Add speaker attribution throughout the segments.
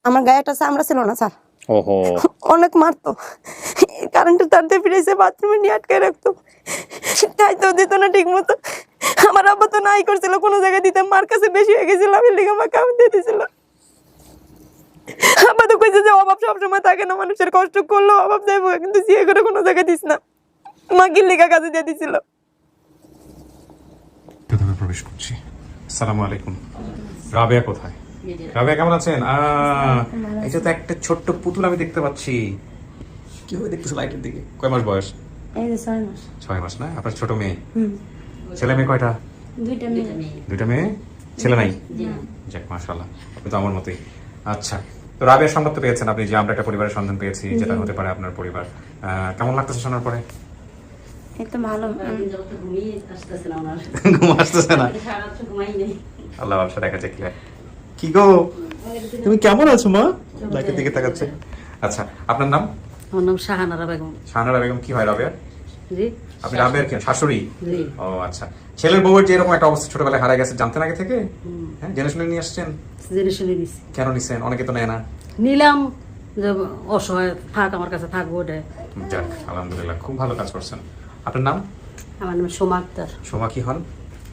Speaker 1: আমার গায়ে একটা চামড়া ছিল না স্যার।
Speaker 2: ওহো,
Speaker 1: অনেক মারতো, কারেন্টের তার দিয়ে ফিরেছে, বাথরুমে নিয়ে আটকে রাখতো, খাইতেও দিত না ঠিক মতো। আমার আব্বা তো নাই করছিল, কোনো জায়গায় দিতাম, মার কাছে বেশি হয়ে গেছিল, আমি লিখে আমাকে আমি দিয়ে দিয়েছিল। আব্বা তো কইছে যে অভাব সবসময় থাকে না, মানুষের কষ্ট করলো অভাব যাইবো, কিন্তু বিয়ে করে কোনো জায়গায় দিস না, মা গিল্লিকা কাজে দিয়ে দিছিল।
Speaker 2: প্রথমে প্রবেশ করছি। আসসালামু আলাইকুম। রাবেয়া কোথায়? রাবেয়া কেমন আছেন? এটা তো একটা ছোট্ট পুতুল আমি দেখতে পাচ্ছি। কিভাবে দেখতেছো লাইটের দিকে? কয় মাস বয়স?
Speaker 1: এই যে 6 মাস।
Speaker 2: 6 মাস না? আপনার ছোট মেয়ে? ছেলে মেয়ে কয়টা? দুইটা মেয়ে। ছেলে নাই? যাক মাশাআল্লাহ, আপনি তো আমার মতোই। আচ্ছা, তো রাবেয়ার সংবাদ তো পেয়েছেন আপনি, যে আমরা একটা পরিবারের সন্ধান পেয়েছি, যেটা হতে পারে আপনার পরিবার। কেমন লাগতেছে শোনার পরে?
Speaker 1: এই তো ভালো।
Speaker 2: ঘুম আসতেছে না? আল্লাহ ব্যবসা দেখা যাক। কি গো, তুমি কেমন আছো মা? লাইটের দিকে তাকাচ্ছে। আচ্ছা, আপনার নাম?
Speaker 3: আমার নাম শাহানারা বেগম।
Speaker 2: শাহানারা বেগম। কি হয় রাবেয়ার?
Speaker 3: জি,
Speaker 2: আপনি রাবেয়ার কি শাশুড়ি?
Speaker 3: জি।
Speaker 2: ও আচ্ছা। ছেলের বউয়ের যে এরকম একটা অবস্থা, ছোটবেলায় হারায় গেছে, জানতেন আগে থেকে? হ্যাঁ, জেনে শুনে নিয়ে আসছেন?
Speaker 3: জেনে শুনে নিছি।
Speaker 2: কেন নিছেন? অনেকে তো নেয় না।
Speaker 3: নিলাম যে অসহায় থাক, আমার কাছে থাকবো ওটা।
Speaker 2: যাক আলহামদুলিল্লাহ, খুব ভালো কাজ করছেন। আপনার নাম?
Speaker 3: আমার নাম সোমা আক্তার।
Speaker 2: সোমা কি হন?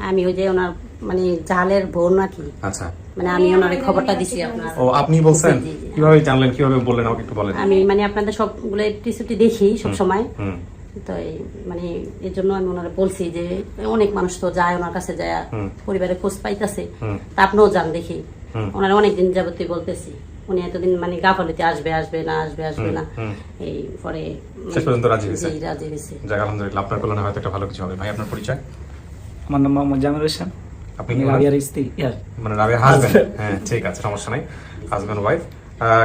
Speaker 3: আমি ওই যে ওনার মানে জালের বোন নাকি,
Speaker 2: আচ্ছা।
Speaker 3: মানে আমি ওনার খবরটা দিছি আপনার।
Speaker 2: ও আপনি বলছেন?
Speaker 3: জি, জি।
Speaker 2: কিভাবে জানলেন, কিভাবে বললেন আমাকে একটু বলেন।
Speaker 3: আমি মানে আপনাদের সবগুলো টিসুটি দেখি সব সময়,
Speaker 2: হুম।
Speaker 3: তো মানে এর জন্য আমি ওনারা বলছি যে অনেক মানুষ তো যায় ওনার কাছে, যায় পরিবারের খোঁজ পাইতেছে, তা আপনিও যান দেখি। ওনারা অনেকদিন যাবতীয় বলতেছি, উনি এতদিন মানে গাফালিতে আসবে আসবে না, আসবে আসবে না, এই পরে
Speaker 2: শেষ পর্যন্ত রাজি হয়েছে।
Speaker 3: জি, রাজি হয়েছে।
Speaker 2: যাক আলহামদুলিল্লাহ, আপনার কল্যাণে হয়তো একটা ভালো কিছু হবে। ভাই আপনার পরিচয়?
Speaker 4: আমার নাম মোহাম্মদ জামিল হোসেন।
Speaker 2: আপনি
Speaker 4: আমি
Speaker 2: কি
Speaker 4: রাবিয়ার স্ত্রী।
Speaker 2: মানে রাবেয়ার হাজবেন্ড? হ্যাঁ ঠিক আছে, সমস্যা নাই। Husband wife.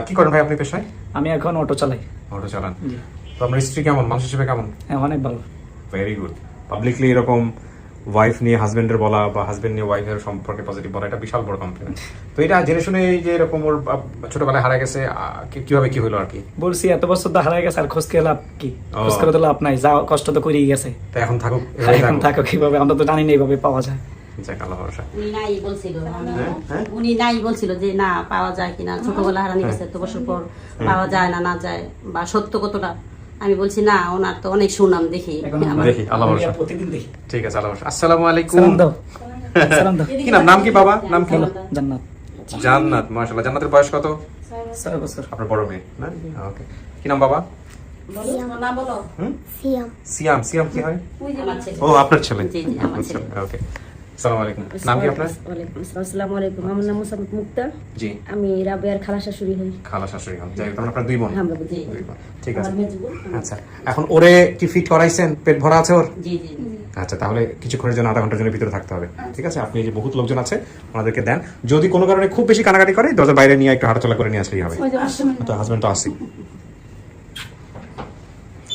Speaker 2: কি করেন ভাই আপনি পেশায়?
Speaker 4: আমি এখন অটো চালাই।
Speaker 2: অটো চালান।
Speaker 4: জি।
Speaker 2: তো আপনার স্ত্রী কেমন, মানুষ হিসেবে কেমন?
Speaker 4: হ্যাঁ, অনেক ভালো।
Speaker 2: Very good. পাবলিকলি এরকম ওয়াইফ নিয়ে হাজবেন্ডের বলা বা হাজবেন্ড নিয়ে ওয়াইফের সম্পর্কে পজিটিভ বলা, এটা বিশাল বড় কমপ্লিমেন্ট। তো এটা জেনে শুনে এই যে এরকম ওর ছোটবেলায় হারা গেছে, কিভাবে কি হলো আর কি?
Speaker 4: বলছি এত বছর তো হারাই গেছে, আর খোঁজ করে লাভ কি?
Speaker 2: ও।
Speaker 4: খোঁজ করে তো লাভ নাই, যা কষ্ট তো করেই গেছে।
Speaker 2: তো এখন থাকুক, এভাবেই
Speaker 4: এখন
Speaker 2: থাকুক।
Speaker 4: থাকো কিভাবে, আমরা তো জানি না এইভাবে পাওয়া যায়।
Speaker 2: যাক আল্লাহ ভরসা।
Speaker 3: উনি নাই বলছিল,
Speaker 2: হ্যাঁ?
Speaker 3: উনি নাই বলছিল যে না পাওয়া যায় কিনা, ছোটবেলা হারানি গেছে, এত বছর পর পাওয়া যায় না, না যায়, বা সত্য কতটা। আমি বলছি না, ওনার তো অনেক সুনাম দেখি।
Speaker 4: এখন
Speaker 3: আমার
Speaker 2: দেখি, আল্লাহ ভরসা।
Speaker 4: প্রতিদিন দেখি।
Speaker 2: ঠিক আছে, আল্লাহ ভরসা। আসসালামু আলাইকুম।
Speaker 4: সালাম দাও, সালাম দাও।
Speaker 2: কি নাম? নাম কি বাবা? নাম কি?
Speaker 4: জান্নাত।
Speaker 2: জান্নাত। মাশাআল্লাহ। জান্নাতের বয়স কত?
Speaker 4: 6 বছর।
Speaker 2: আপনার বড় মেয়ে না? ওকে। কি নাম বাবা?
Speaker 3: না বলো।
Speaker 2: সিয়াম। সিয়াম কি হয়?
Speaker 3: আমার ছেলে।
Speaker 2: ও আপনার ছেলে।
Speaker 3: জি, জি, আমার ছেলে।
Speaker 2: ওকে। আসসালামু আলাইকুম। নাম কি আপনার?
Speaker 5: ওয়ালাইকুম আসসালাম। আসসালামু আলাইকুম। আমার নাম মুসাম্মদ মুক্তা।
Speaker 2: জি।
Speaker 5: আমি রাবেয়ার খালা শাশুড়ি হই।
Speaker 2: খালা শাশুড়ি হন। যাই হোক, তাহলে আপনার দুই বোন।
Speaker 5: আমরা বুঝি।
Speaker 2: দুই বোন। ঠিক আছে। আচ্ছা, এখন ওরে কি ফিট করাইছেন? পেট ভরা আছে ওর?
Speaker 3: জি, জি, জি।
Speaker 2: আচ্ছা, তাহলে কিছুক্ষণের জন্য, আধা ঘন্টার জন্য ভিতরে থাকতে হবে। ঠিক আছে, আপনি এই যে বহুত লোকজন আছে ওনাদেরকে দেন। যদি কোনো কারণে খুব বেশি কানাকাটি করে, দরজার বাইরে নিয়ে একটু হাঁটাচলা করে নিয়ে আসলেই হবে। তো হাজবেন্ড তো আসি।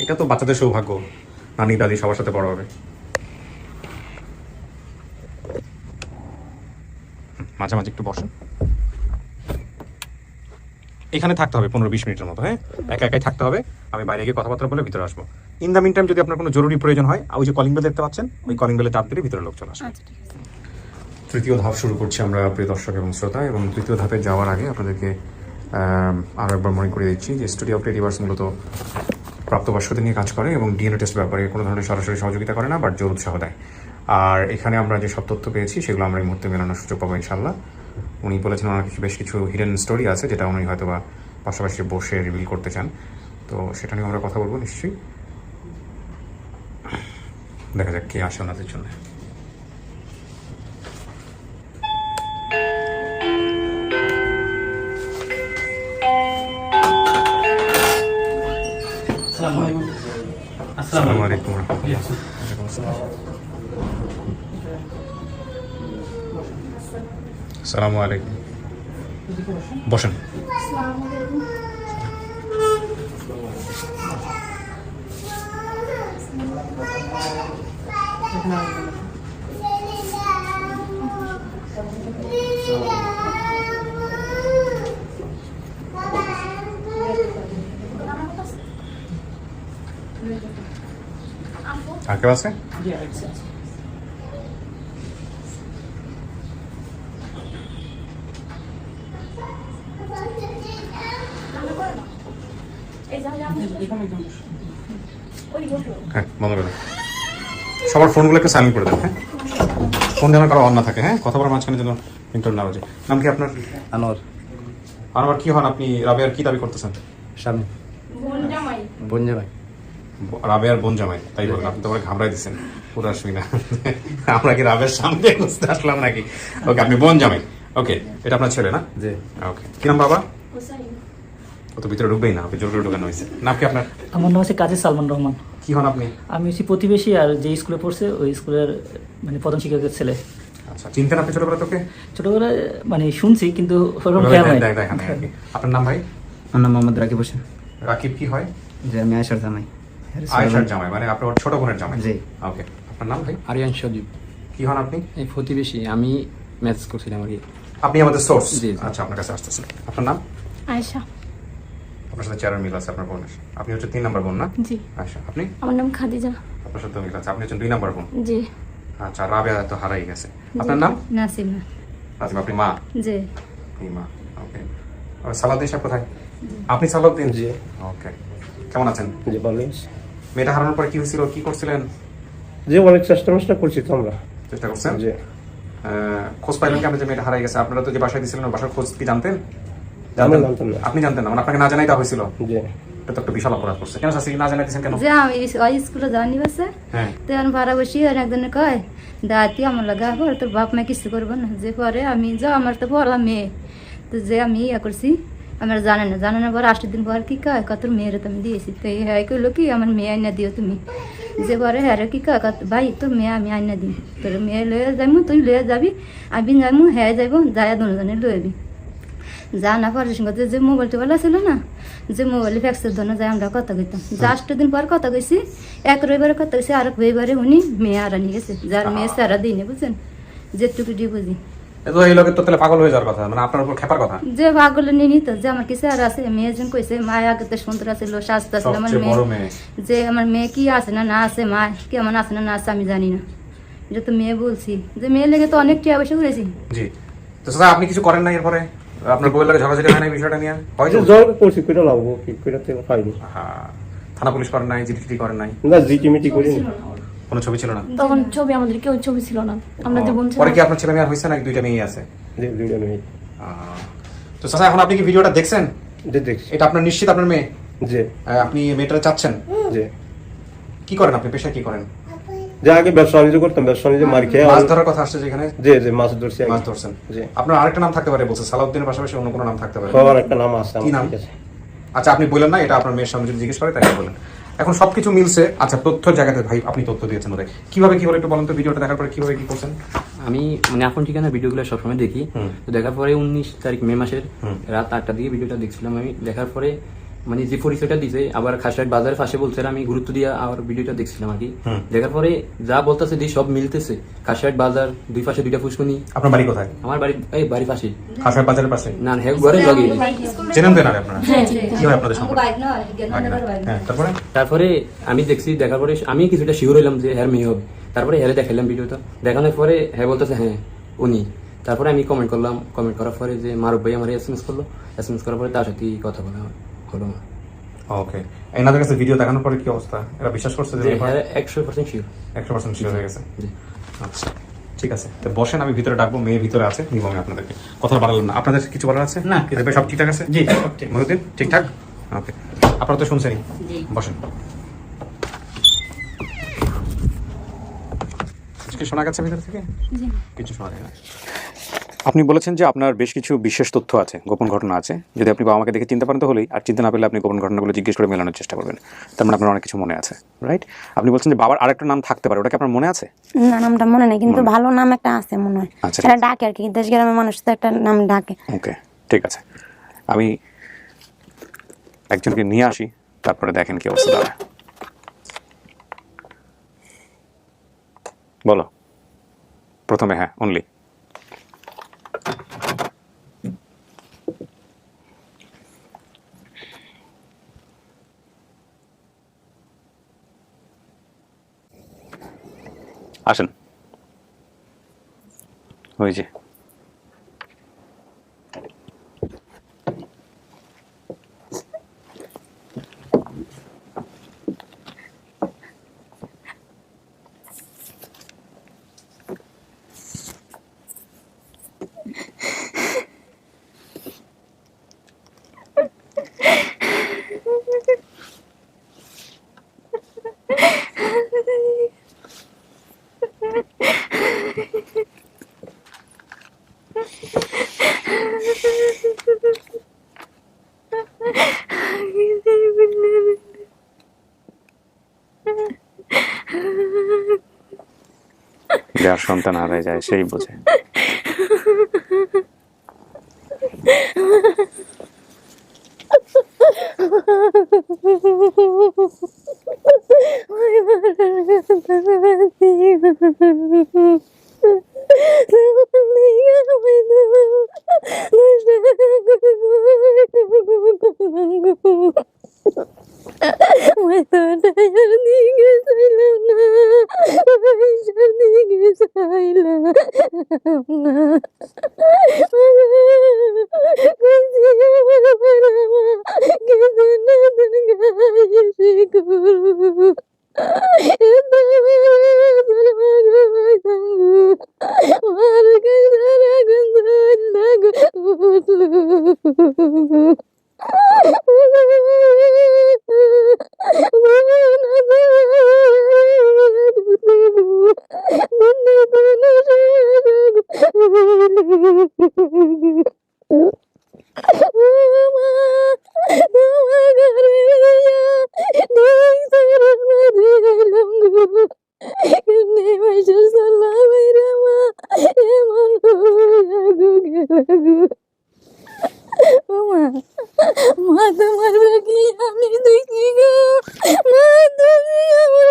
Speaker 2: এটা তো বাচ্চাদের সৌভাগ্য, নানি দাদি সবার সাথে বড় হবে। মাঝে মাঝে একটু বসেন। এখানে থাকতে হবে 15-20 মিনিটের মতো। হ্যাঁ, একা একাই থাকতে হবে। আমি বাইরে গিয়ে কথাবার্তা বলে ভিতরে আসবো। ইন দ্য মিন টাইম যদি আপনার কোনো জরুরি প্রয়োজন হয়, ওই যে কলিং বেল দেখতে পাচ্ছেন, ওই কলিং বেলে চাপ দিলে ভিতরে লোক চলে আসবে। তৃতীয় ধাপ শুরু করছি আমরা, প্রিয় দর্শক এবং শ্রোতা। এবং তৃতীয় ধাপে যাওয়ার আগে আপনাদেরকে আরও একবার মনে করিয়ে দিচ্ছি যে স্টুডিও অফ টেডিভার্স মূলত প্রাপ্তবয়স্কদের নিয়ে কাজ করে এবং ডিএনএ টেস্ট ব্যাপারে কোনো ধরনের সরাসরি সহযোগিতা করে না, বাট জোর উৎসাহ দেয়। আর এখানে আমরা যে সব তথ্য পেয়েছি সেগুলো আমরা এই মুহূর্তে মেলানোর সুযোগ পাবো ইনশাল্লাহ। উনি বলেছেন ওনার বেশ কিছু হিডেন স্টোরি আছে, যেটা উনি হয়তো বা পাশাপাশি বসে রিভিল করতে চান। তো সেটা নিয়ে আমরা কথা বলবো নিশ্চয়ই। দেখা যাক কে আসে ওনাদের জন্য। আসসালামু আলাইকুম ওয়া রাহমাতুল্লাহ। ওয়ালাইকুম আসসালাম। আসসালামু আলাইকুম। বসেন। আর কেউ আছে? হ্যাঁ বন্ধ করে দাও। সবার ফোনগুলো একটু সাইলেন্ট করে দেন, হ্যাঁ ফোন যেন কারো অন না থাকে, হ্যাঁ কথা বলার মাঝখানে যেন ইন্টার না বাজে। নাম কি আপনার?
Speaker 6: আনোয়ার।
Speaker 2: আনোয়ার, কি হন আপনি? রাবেয়ার কি দাবি করতেছেন?
Speaker 6: স্বামী। বোন জামাই।
Speaker 2: রাবেয়ার বোন জামাই, তাই বলেন? আপনি তো বলে ঘাবড়াই দিচ্ছেন পুরো আসবি না। আমরা কি রাবেয়ার সামনে বুঝতে আসলাম নাকি? ওকে, আপনি বোন জামাই। ওকে, এটা আপনার ছেলে না?
Speaker 6: জি।
Speaker 2: ওকে, কি নাম বাবা? ও তো ভিতরে ঢুকবেই না, আপনি জোর করে ঢুকানো হয়েছে। নাম কি আপনার?
Speaker 4: আমার নাম হচ্ছে কাজী সালমান রহমান।
Speaker 2: কি হন আপনি?
Speaker 4: আমি হচ্ছি প্রতিবেশী, আর যে স্কুলে পড়ছে ওই স্কুলের মানে প্রধান শিক্ষকের ছেলে।
Speaker 2: আচ্ছা, চিনতেন আপনি ছোটবেলা তোকে?
Speaker 4: ছোটবেলায় মানে শুনছি, কিন্তু ওরকম খেয়াল নাই।
Speaker 2: দেখেন আর কি। আপনার নাম ভাই?
Speaker 6: আমার নাম মোহাম্মদ রাকিব হোসেন।
Speaker 2: রাকিব কি হয়?
Speaker 6: যে আমি আয়েশার জামাই।
Speaker 2: আয়েশার জামাই, মানে আপনার ছোট বোনের জামাই?
Speaker 6: জি।
Speaker 2: ওকে, আপনার নাম ভাই?
Speaker 7: আরিয়ান সজীব।
Speaker 2: কি হন আপনি?
Speaker 7: এই প্রতিবেশী, আমি ম্যাথস করছিলাম আর কি।
Speaker 2: আপনি আমাদের সোর্স?
Speaker 7: জি।
Speaker 2: আচ্ছা, আপনার কাছে আসতেছেন। আপনার নাম?
Speaker 1: আয়েশা।
Speaker 2: আপনার সাথে চেয়ারের মিল আছে আপনার বোনের। আপনি হচ্ছে 3 নাম্বার বোন না?
Speaker 1: জি।
Speaker 2: আচ্ছা, আপনি?
Speaker 1: আমার নাম খাদিজা।
Speaker 2: আপনার সাথে মিল আছে, আপনি হচ্ছেন 2 নাম্বার বোন।
Speaker 1: জি।
Speaker 2: আচ্ছা, রাবেয়া তো হারাই গেছে। আপনার নাম?
Speaker 5: নাসিমা।
Speaker 2: নাজিম, আপনি মা?
Speaker 5: জি।
Speaker 2: আপনি মা, ওকে। সালাউদ্দিন সাহেব কোথায়? আপনি সালাউদ্দিন? জি। ওকে, কেমন আছেন?
Speaker 8: জি ভালো আছি।
Speaker 2: মেয়েটা হারানোর পরে কি হয়েছিল, কি করছিলেন?
Speaker 8: যে অনেক চেষ্টা করছি তো আমরা।
Speaker 2: চেষ্টা করছেন?
Speaker 8: জি।
Speaker 2: খোঁজ পাইলেন কি আপনি যে মেয়েটা হারাই গেছে? আপনারা তো যে বাসায় দিয়েছিলেন, বাসার খোঁজ কি জানতেন?
Speaker 8: আমি জানতাম না।
Speaker 2: আপনি জানতেন না, মানে আপনাকে না জানাই দেওয়া হয়েছিল?
Speaker 8: জি।
Speaker 2: এটা তো একটা বিশাল অপরাধ করছে। কেন শাস্তি না জানাইতেছেন কেন?
Speaker 5: যে আমি ওই স্কুলে যাওয়ানি বসে
Speaker 2: হ্যাঁ।
Speaker 5: তো আমি ভাড়া বসি, আর একজনে কয় দাঁতি আমার লাগা পরে তোর বাপ মা কিছু করবো না। যে পরে আমি যা আমার তো পড়া মেয়ে, তো যে আমি ইয়ে করছি আমার জানে না পর 8 দিন পর কি কয় কত মেয়েরে তো আমি দিয়েছি। তো এই হ্যাঁ কইলো কি আমার মেয়ে আইনা দিও তুমি। যে পরে হ্যাঁ কি কয় ভাই তোর মেয়ে আমি আইনা দিই, তোর মেয়ে লয়ে যাবো, তুই লয়ে যাবি, আমি যাবো, হ্যাঁ যাইবো, যায় দুজনে লইবি। যা না পরের সঙ্গে যে মোবাইলটা বলা ছিল না, যে মোবাইলে ফ্যাক্সের জন্য যাই আমরা কথা কইতাম। যা 8 দিন পর কথা কইছি, এক রবিবারে কথা কইছি, আর এক রবিবারে উনি মেয়ে আর নিয়ে গেছে, যার মেয়ে সারা দিনে বুঝছেন, যেটুকু দিয়ে বুঝি।
Speaker 2: তো এই লোকের তো তাহলে পাগল হয়ে যাওয়ার কথা, মানে আপনার উপর খেপার কথা।
Speaker 5: যে ভাগলে নিয়ে নিত, যে আমার কিছু আর আছে মেয়ে যেন কইছে মা আগে তো সুন্দর ছিল, স্বাস্থ্য ছিল আমার
Speaker 2: সবচেয়ে বড় মেয়ে।
Speaker 5: যে আমার মেয়ে কি আছে না না আছে, মা কেমন আছে না না আছে আমি জানি না, এটা তো মেয়ে বলছি। যে মেয়ে লেগে তো অনেক টিয়া বসে করেছি।
Speaker 2: জি। তো স্যার আপনি কিছু করেন না এরপরে? আপনার বউয়ের লাগে ঝগড়াঝাটি হয় না এই বিষয়টা নিয়ে? হয়তো
Speaker 8: যে জল করছি কইটা লাগবো কি কইটা তো পাইনি।
Speaker 2: হ্যাঁ, থানা পুলিশ করেন নাই, জিডি করেন নাই?
Speaker 8: না জিটিমিটি করি না।
Speaker 2: কোনো ছবি ছিল না?
Speaker 1: তখন ছবি আমাদের কেউ ছবি ছিল না, আমরা যে বোন
Speaker 2: পরে কি আপনার ছেলে মেয়ে আর হয়েছে নাকি 2টা মেয়ে আছে?
Speaker 8: যে দুইটা নেই।
Speaker 2: তো চাচা এখন আপনি কি ভিডিওটা দেখছেন?
Speaker 8: যে দেখছি।
Speaker 2: এটা আপনার নিশ্চিত আপনার মেয়ে?
Speaker 8: যে
Speaker 2: আপনি মেয়েটা চাচ্ছেন?
Speaker 8: যে
Speaker 2: কি করেন আপনি, পেশা কি করেন?
Speaker 8: যে আগে ব্যবসা বাণিজ্য করতাম, ব্যবসা বাণিজ্য মার খেয়ে
Speaker 2: মাছ ধরার কথা আসছে যেখানে?
Speaker 8: যে মাছ ধরছি আগে।
Speaker 2: মাছ ধরছেন?
Speaker 8: জি।
Speaker 2: আপনার আরেকটা নাম থাকতে পারে বলছে, সালাউদ্দিনের পাশাপাশি অন্য কোনো নাম থাকতে পারে?
Speaker 8: সবার একটা নাম আছে
Speaker 2: কি নাম?
Speaker 8: আমার কাছে।
Speaker 2: আচ্ছা, আপনি বললেন না, এটা আপনার মেয়ের সামনে যদি জিজ্ঞেস করে তাই বলেন। এখন সবকিছু মিলছে। আচ্ছা, তথ্য জায়গাতে ভাই আপনি তথ্য দিয়েছেন ওদের, কিভাবে কি হলো একটু বলেন তো, ভিডিওটা দেখার পরে কিভাবে কি করছেন?
Speaker 7: আমি মানে আপন ঠিকানা ভিডিওগুলো সবসময় দেখি। তো দেখার পরে 19 তারিখ মে মাসের রাত 8টার দিকে ভিডিওটা দেখছিলাম আমি। দেখার পরে মানে যে পরিচয়টা দিছে, আবার খাসড়াট বাজারের পাশে বলছে, আমি গুরুত্ব দিয়ে আর ভিডিওটা দেখছিলাম আর কি। দেখার পরে যা বলতেছে যে সব মিলতেছে, খাসড়াট বাজার, দুই পাশে 2টা ফুসকুনি।
Speaker 2: আপনার বাড়ি কোথায়?
Speaker 7: আমার বাড়ি এই বাড়ির পাশে,
Speaker 2: খাসড়াট বাজারের পাশে?
Speaker 7: না হ্যাঁ ঘরে লাগে।
Speaker 2: চেনেন তো না আপনারা? কি হয় আপনাদের সম্পর্ক? হ্যাঁ, তারপরে?
Speaker 7: তারপরে আমি দেখছি, দেখার পরে আমি কিছুটা শিওর হইলাম যে হ্যাঁ মেয়ে হবে। তারপরে হ্যাঁ দেখাইলাম ভিডিওটা, দেখানোর পরে হ্যাঁ বলতেছে হ্যাঁ উনি। তারপরে আমি কমেন্ট করলাম, কমেন্ট করার পরে যে মারুফ ভাই আমার SMS করলো, SMS করার পরে তার সাথে কথা বলা হলো না।
Speaker 2: ওকে, এনাদের কাছে ভিডিও দেখানোর পরে কি অবস্থা? এরা বিশ্বাস করছে যে
Speaker 7: হ্যাঁ 100% শিওর।
Speaker 2: 100% শিওর হয়ে গেছে?
Speaker 7: জি।
Speaker 2: আচ্ছা, ঠিক আছে, তো বসেন, আমি ভিতরে ডাকবো, মেয়ে ভিতরে আছে, নিব আমি আপনাদেরকে। কথা বাড়ালাম না, আপনাদের কিছু বলার আছে?
Speaker 4: না,
Speaker 2: সব ঠিকঠাক আছে?
Speaker 4: জি, সব ঠিক।
Speaker 2: মহিউদ্দিন ঠিকঠাক? ওকে, আপনারা তো শুনছেনই,
Speaker 3: জি।
Speaker 2: বসেন। কিছু শোনা গেছে ভিতর থেকে? কিছু শোনা যায় না। আপনি বলেছেন যে আপনার বেশ কিছু বিশেষ তথ্য আছে, গোপন ঘটনা আছে। যদি আপনি বাবা মাকে দেখে চিনতে পারেন তাহলেই, আর চিনতে না পারলে আপনি গোপন ঘটনাগুলো জিজ্ঞেস করে মেলানোর চেষ্টা করবেন। তার মানে আপনার অনেক কিছু মনে আছে, রাইট? আপনি বলছেন যে বাবার আরেকটা নাম থাকতে পারে, ওটা কি আপনার মনে আছে?
Speaker 1: না, নামটা মনে নেই, কিন্তু ভালো নাম একটা আছে মনে হয়।
Speaker 2: আচ্ছা,
Speaker 1: এটা ডাকে আর কি, দেশ গ্রামের মানুষ তো একটা নাম ডাকে।
Speaker 2: ওকে, ঠিক আছে, আমি একজনকে নিয়ে আসি, তারপরে দেখেন কি অবস্থা দাঁড়ায়। বলো প্রথমে। হ্যাঁ, অনলি। আসেন, ওই যে যার সন্তান হারায় যায় সেই বোঝে।
Speaker 5: মা তোমার বাকি আমি দেখি গো, মা তুমি আমার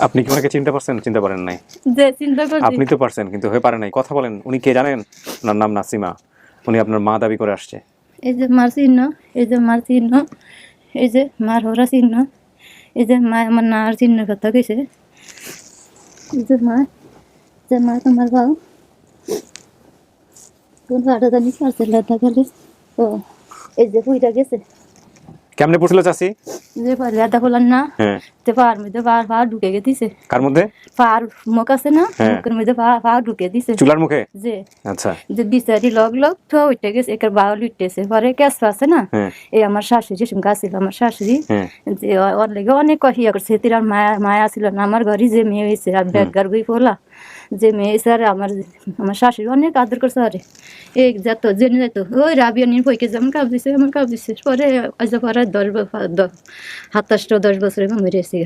Speaker 2: আপনি কি ওনাকে চিনতে পারছেন? চিনতে পারেন নাই?
Speaker 5: যে চিন্তা করছি
Speaker 2: আপনি তো পারছেন কিন্তু হয়ে পারে নাই। কথা বলেন। উনি কে জানেন? ওনার নাম নাসিমা। উনি আপনার মা দাবি করে আসছে।
Speaker 5: এই যে মার চিহ্ন, এই যে মার চিহ্ন, এই যে মার হরা চিহ্ন, এই যে মা আমার নার চিহ্ন কথা কইছে, এই যে মা তোমার বাবা কোন ভাড়া জানি পারছে লেদা গেলে। ও এই যে ফুইটা গেছে,
Speaker 2: কেমনে পড়ছিল চাচি?
Speaker 5: যে লেদা খোলার না,
Speaker 2: হ্যাঁ।
Speaker 5: তে পার মধ্যে পা ঢুকে গেছে।
Speaker 2: কার মধ্যে?
Speaker 5: পার মুখ আছে না,
Speaker 2: হ্যাঁ।
Speaker 5: মুখের মধ্যে পা ঢুকে দিছে
Speaker 2: চুলার মুখে?
Speaker 5: যে
Speaker 2: আচ্ছা।
Speaker 5: যে বিচারি লগ তো উঠে গেছে, একের বাউল উঠতেছে। পরে ক্যাশ আছে না,
Speaker 2: হ্যাঁ।
Speaker 5: এই আমার শাশুড়ি যে সঙ্গে আসছিল, আমার শাশুড়ি
Speaker 2: হ্যাঁ।
Speaker 5: যে ওর লেগে অনেক কহিয়া করছে। তিরার মায়া ছিল না আমার ঘরে, যে মেয়ে হয়েছে আর ব্যাগার বই পোলা যে মেয়ে হয়েছে, আর আমার শাশুড়ি অনেক আদর করছে। আরে এই যেত জেনে যেত ওই রাবিয়া নিয়ে বইকে যেমন কাপ দিছে এমন কাপ দিছে। পরে আজ পরে 10 বছর এবং মেরেছি।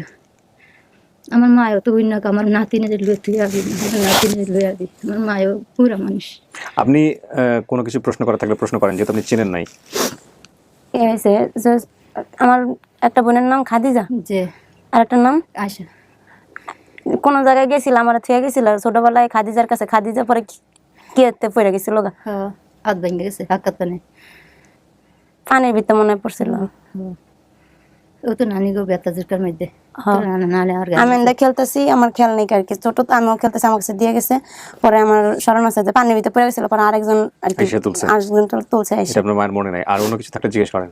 Speaker 5: আমার মায়ও তো না, আমার নাতিনে লুয়ে আবি, আমার নাতিনে লুয়ে আবি। আমার মায়ও পুরা মানুষ।
Speaker 2: আপনি কোনো কিছু প্রশ্ন করা থাকলে প্রশ্ন করেন, যেহেতু আপনি চেনেন নাই।
Speaker 1: এ হয়েছে যে আমার একটা বোনের নাম খাদিজা,
Speaker 5: যে
Speaker 1: আর একটা নাম
Speaker 5: আয়সা।
Speaker 1: কোন জায়গায় গেছিলাম, আমার থুয়ে গেছিল ছোটবেলায় খাদিজার কাছে। খাদিজা পরে কি পড়ে গেছিল গা,
Speaker 5: হ্যাঁ হাত ভেঙে গেছে, হাত নেই,
Speaker 1: পানির ভিতরে মনে পড়ছিল।
Speaker 5: ও তো নানি গো ব্যথা জুটার মধ্যে। নাহলে আর
Speaker 1: আমি এন্দা খেলতেছি, আমার খেয়াল নেই আর কি। ছোট তো আমিও খেলতেছি, আমার কাছে দিয়ে গেছে। পরে আমার স্মরণ আছে যে পানির ভিতরে পড়ে গেছিল, পরে আরেকজন আর কি
Speaker 2: এসে তুলছে।
Speaker 1: আরেকজন তুলছে এসে।
Speaker 2: এটা আপনার মায়ের মনে নাই? আর অন্য কিছু থাকলে জিজ্ঞেস করেন।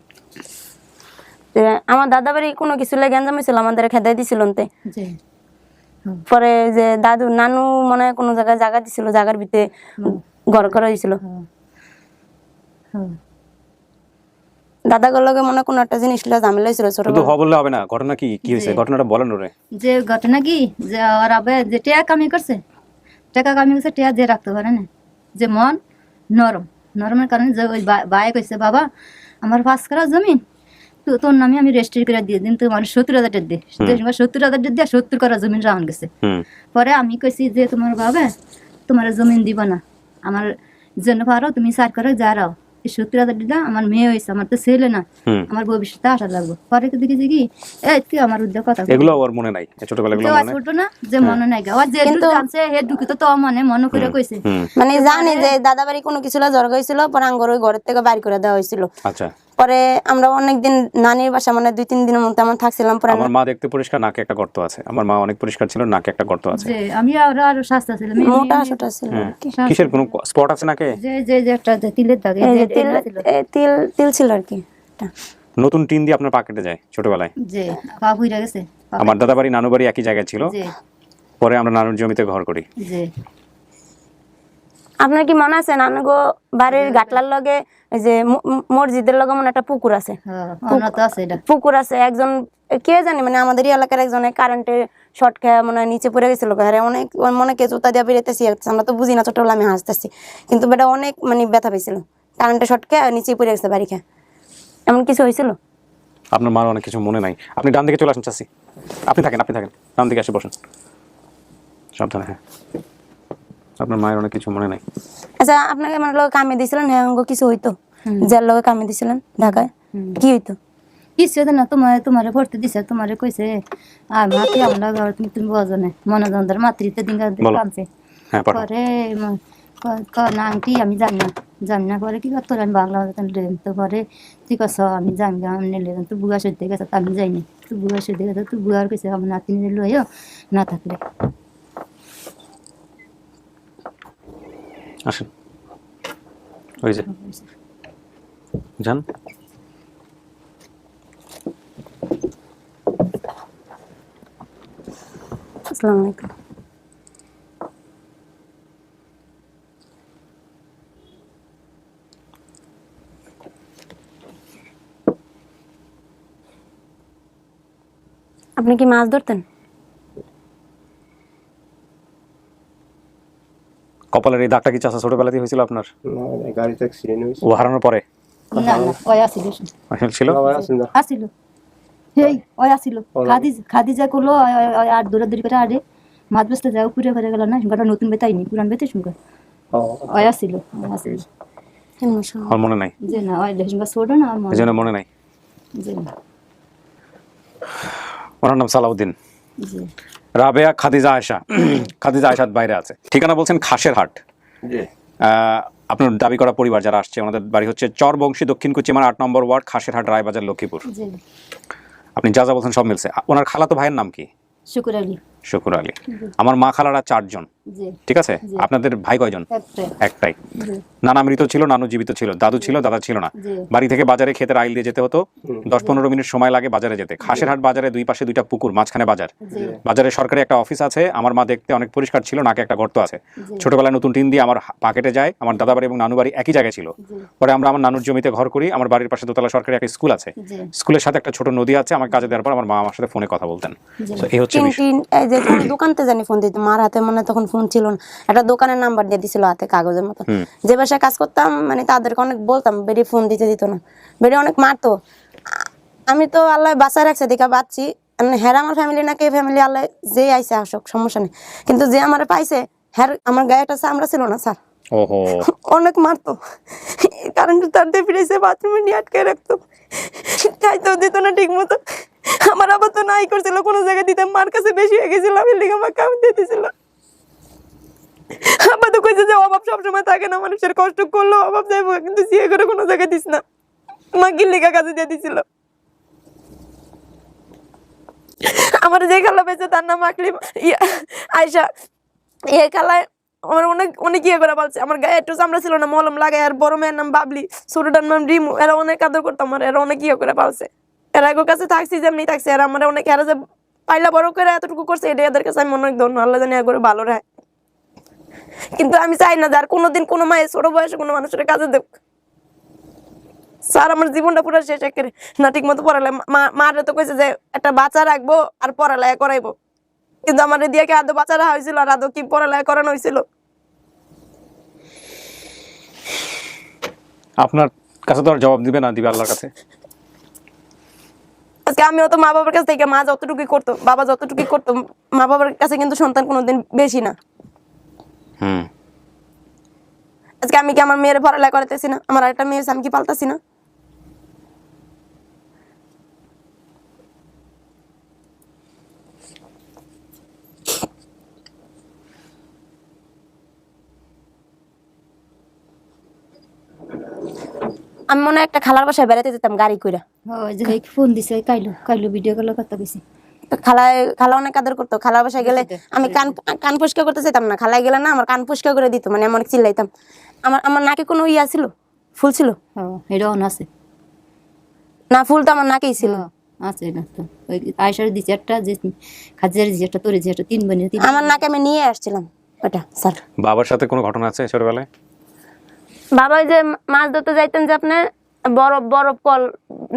Speaker 1: যে আমার দাদা বাড়ি কোনো কিছু লেগে গ্যাঞ্জাম হয়েছিল, আমাদের খেদাই দিছিল অন্তে।
Speaker 5: যে
Speaker 1: পরে যে দাদু নানু মনে হয় কোনো জায়গায় জায়গা দিছিল, জায়গার ভিতরে ঘর করা হয়েছিল। দাদা গলকে মনে কোনো একটা জিনিস ঝামেলা হয়েছিল ছোট।
Speaker 2: শুধু বললে হবে না, ঘটনা কি কি হয়েছে ঘটনাটা বলেন ওরে।
Speaker 5: যে ঘটনা কি, যে ওর আবে যে টিয়া কামি করছে, টিয়া যে রাখতে পারে না, যে মন নরমের কারণে যে ওই বায়ে কইছে, বাবা আমার 5 কাঠা জমিন তো তোর নামে আমি রেজিস্ট্রি করে দিয়ে দিন, তোমার 70,000 টাকা দে। 70,000 টাকা দিয়ে 70 কাঠা জমিন রাউন গেছে। পরে আমি কইছি যে তোমার বাবা তোমার জমিন দিব না, আমার জন্য পারো তুমি 4 কাঠা যা রাও। 70,000 টাকা আমার মেয়ে হয়েছে, আমার তো ছেলে না, আমার ভবিষ্যতে আশা লাগবে। পরে তো দেখেছি কি এই তুই আমার উদ্যোগ কথা
Speaker 2: এগুলো ওর মনে নাই, ছোটবেলা এগুলো মনে নাই।
Speaker 5: ছোট না যে মনে নাই গা, ওর যে জানছে হে ঢুকি তো মনে করে কইছে।
Speaker 1: মানে জানি যে দাদা বাড়ি কোনো কিছু জ্বর গেছিল, পরে আঙ্গর ওই ঘরের থেকে বাইর করে দেওয়া হয়েছিল।
Speaker 2: আচ্ছা।
Speaker 1: পরে আমরা অনেকদিন নানির বাসা মানে 2-3 দিনের মতো আমার থাকছিলাম। পরে
Speaker 2: আমার মা দেখতে পরিষ্কার, নাকে একটা গর্ত আছে। আমার মা অনেক পরিষ্কার ছিল, নাকে একটা গর্ত আছে।
Speaker 5: যে আমি আরো শাস্তা ছিলাম,
Speaker 1: মোটা ছোটা ছিল।
Speaker 2: কিসের কোনো স্পট আছে নাকে?
Speaker 5: যে একটা তিলের দাগ,
Speaker 1: তিল ছিল আর কি।
Speaker 2: নতুন টিন দিয়ে আপনার পা কেটে যায় ছোটবেলায়?
Speaker 5: যে পা ভুইরা গেছে।
Speaker 2: আমার দাদা বাড়ি নানু বাড়ি একই জায়গায় ছিল,
Speaker 5: জি
Speaker 2: পরে আমরা নানুর জমিতে ঘর করি।
Speaker 5: জি
Speaker 1: আপনার কি মনে আছে নানুগো বাড়ির গাটলার লগে ওই যে মসজিদের লগে মনে একটা পুকুর আছে,
Speaker 5: হ্যাঁ আমরা তো আছে এটা
Speaker 1: পুকুর আছে, একজন কে জানি মানে আমাদের এলাকার একজনে কারেন্টে শর্ট খেয়ে মনে হয় নিচে পড়ে গেছিল, আরে অনেক মনে কে জুতা দিয়ে বেরোতেছি, আমরা তো বুঝি না, ছোটবেলা আমি হাসতেছি, কিন্তু বেটা অনেক মানে ব্যথা পেয়েছিল, কারেন্টে শর্ট খেয়ে নিচে পড়ে গেছে বাড়ি খেয়ে, এমন কিছু হয়েছিল?
Speaker 2: আপনার মার অনেক কিছু মনে নাই, আপনি ডান দিকে চলে আসেন চাচি, আপনি থাকেন ডান দিকে এসে বসেন সাবধানে। হ্যাঁ, আপনার মায়ের অনেক কিছু মনে নাই।
Speaker 1: আচ্ছা আপনাকে আমার লোক কামে দিয়েছিলেন, হ্যাঁ কিছু হইতো, যার লোকে কামে দিয়েছিলেন ঢাকায় কি হইতো?
Speaker 5: কিছু না, তোমার ভর্তি দিছে, তোমারে কইছে আর মাতি আমরা ঘর তুমি বোঝো না, মনোজনদার মাতৃতে দিন কামছে
Speaker 2: হ্যাঁ, পড়ো।
Speaker 5: পরে না আন্টি আমি জানি না পরে কি করতো আমি বাংলা তো পরে ঠিক আছে আমি জানি আমি নিলে তো বুয়া সইতে গেছে, আমি যাইনি, তুই বুয়া সইতে গেছে, তুই বুয়ার কইছে আমার নাতি নিলে লইও না থাকলে।
Speaker 2: আসেন, ওই যে যান।
Speaker 1: আসসালামু আলাইকুম। আপনি কি মাছ ধরতেন?
Speaker 2: কপালের এই দাগটা কি চাচা ছোটবেলাতেই হয়েছিল আপনার?
Speaker 8: গাড়িতে অ্যাক্সিডেন্ট হয়েছে।
Speaker 2: ও হারানোর পরে
Speaker 5: না না ওই আসিল
Speaker 2: আসলে ছিল?
Speaker 8: বাবা আছেন না?
Speaker 5: আসিল এই ওই আসিল খাদিজা করলো আর দৌড়াদৌড়ি করে আরে মাছ বেচতে যাও পুরে করে গেল না সঙ্গে নতুন বেতাইনি পুরান বেতে সঙ্গে ওই আসিল
Speaker 2: আমার মনে নাই,
Speaker 5: যে না ওই সঙ্গে ছোট না আমার
Speaker 2: এই জন্য মনে নাই।
Speaker 5: যে না
Speaker 2: ওনার নাম সালাউদ্দিন,
Speaker 5: জি
Speaker 2: রাবেয়া খাদিজা আয়েশা। খাদিজা আয়েশার বাইরে আছে, ঠিকানা বলছেন খাসের হাট।
Speaker 8: জি।
Speaker 2: আপনার দাবি করা পরিবার যারা আসছে ওনাদের বাড়ি হচ্ছে চরবংশী, দক্ষিণ কুচিমার 8 নম্বর ওয়ার্ড, খাসের হাট, রায়বাজার, লক্ষ্মীপুর।
Speaker 5: জি
Speaker 2: আপনি যা যা বলছেন সব মিলছে। ওনার খালাতো ভাইয়ের নাম কি?
Speaker 5: শুকুর আলী।
Speaker 2: শুকুর আলী। আমার মা খালারা 4 জন,
Speaker 5: জি
Speaker 2: ঠিক আছে?
Speaker 5: জি।
Speaker 2: আপনাদের ভাই কয়জন? একটাই।
Speaker 5: জি
Speaker 2: নানা মৃত ছিল, নানু জীবিত ছিল, দাদু ছিল, দাদা ছিল না।
Speaker 5: জি
Speaker 2: বাড়ি থেকে বাজারে ক্ষেতের আইল দিয়ে যেতে হতো, 10-15 মিনিট সময় লাগে বাজারে যেতে। খাসের হাট বাজারে দুই পাশে 2টা পুকুর, মাঝখানে বাজার।
Speaker 5: জি
Speaker 2: বাজারে সরকারি একটা অফিস আছে, আমার মা দেখতে অনেক পরিষ্কার ছিল, নাকে একটা গর্ত আছে। ছোটবেলায় নতুন টিন দিয়ে আমার পাকেটে যায়। আমার দাদা বাড়ি এবং নানু বাড়ি একই জায়গায় ছিল। পরে আমরা আমার নানুর জমিতে ঘর করি। আমার বাড়ির পাশে দোতলা সরকারি একটা স্কুল আছে,
Speaker 5: জি
Speaker 2: স্কুলের সাথে একটা ছোট নদী আছে। আমার কাজে দেওয়ার পর আমার মা আমার সাথে ফোনে কথা বলতেন। তো এই হচ্ছে বিষয়।
Speaker 1: এই যে দোকানতে জানি ফোন দিত, মার হাতে মনে তখন ফোন ছিল না, একটা দোকানের নাম্বার দিয়ে দিছিল হাতে কাগজের মতো। যে বাসায় কাজ করতাম মানে তাদেরকে অনেক বলতাম, বেরি ফোন দিতে দিত না, বেরি অনেক মারতো। আমি তো আল্লাহ বাঁচায় রাখছে দেখা পাচ্ছি, হ্যাঁ আমার ফ্যামিলি নাকি এই ফ্যামিলি আল্লাহ যে আইসে আসুক সমস্যা নেই, কিন্তু যে আমার পাইছে হ্যাঁ আমার গায়ে একটা চামড়া ছিল না স্যার,
Speaker 2: ওহো,
Speaker 1: অনেক মারতো, কারেন্টের তার দিয়ে ফিরেছে, বাথরুমে নিয়ে আটকে রাখতো, খাইতেও দিত না ঠিক মতো। আমার আবার তো নাই করছিল কোনো জায়গায় দিতে, মার কাছে বেশি হয়ে গেছিল, আমি লিখে আমার কাম দিয়ে দিয়েছিল। আবার তো কইছে যে অভাব সবসময় থাকে না, মানুষের কষ্ট করলো অভাব যাইব, কিন্তু জিয়ে করে কোনো জায়গায় দিস না, মা গিল্লিকা কাজে দিয়ে দিছিল। আমার যে খালা পেয়েছে তার নাম আকলিম আয়সা, এই খালায় আমার অনেক অনেক ইয়ে করে বলছে, আমার গায়ে একটু চামড়া ছিল না, মলম লাগাই। আর বড় মেয়ের নাম বাবলি, ছোটটার নাম রিমু, এরা অনেক আদর করতো আমার, এরা অনেক ইয়ে করে পালছে। এরা এগোর কাছে থাকছি যেমনি থাকছে, এরা আমার অনেক, এরা যে পাইলা বড় করে এতটুকু করছে, এটা এদের কাছে আমি অনেক ধন্য, আল্লাহ জানি এগোরে ভালো রায়। কিন্তু আমি চাই না যার কোনোদিন কোনো মায়ের ছোট বয়সে কোনো মানুষের কাজে দেখ। স্যার আমার জীবনটা পুরো শেষ একেবারে না, ঠিক মতো পড়ালে মারে তো কইছে যে একটা বাচ্চা রাখবো আর পড়ালেখা করাইবো, কিন্তু আমার দিয়ে কি আদৌ বাচ্চা রাখা হয়েছিল আর আদৌ কি পড়ালেখা করানো হয়েছিল?
Speaker 2: আপনার কাছে তো আর জবাব দিবে না, দিবে আল্লাহর কাছে।
Speaker 1: আজকে আমিও তো মা বাবার কাছ থেকে, মা যতটুকু করতো বাবা যতটুকু করতো, মা বাবার কাছে কিন্তু সন্তান কোনোদিন বেশি না। আজকে আমি কি আমার মেয়ের পড়ালেখা করাতেছি না, আমার একটা মেয়ের আমি কি পালতাছি না? আমি মনে হয় একটা খালার বাসায় বেড়াতে যেতাম গাড়ি কইরা,
Speaker 5: ওই যে ফোন দিছে কাইলো ভিডিও কল কথা কইছি।
Speaker 1: খালা অনেক আদর করতো। খালার বাসায় গেলে আমি কান পরিষ্কার করতে চাইতাম না, খালায় গেলে না আমার কান পরিষ্কার করে দিত, মানে আমি অনেক চিল্লাইতাম। আমার নাকে কোনো ছিল, ফুল ছিল
Speaker 5: এটা অন আছে
Speaker 1: না, ফুল তো আমার নাকেই ছিল।
Speaker 5: আছে না তো ওই আয়সার দিছে একটা, যে খাজিয়ার দিছে একটা, তোরে দিছে একটা, 3 বোনের 3।
Speaker 1: আমার নাকে আমি নিয়ে আসছিলাম ওটা স্যার।
Speaker 2: বাবার সাথে কোনো ঘটনা আছে ছোটবেলায়?
Speaker 1: বাবা ওই যে মাছ ধরতে যাইতেন, যে আপনি বরফ বরফ কল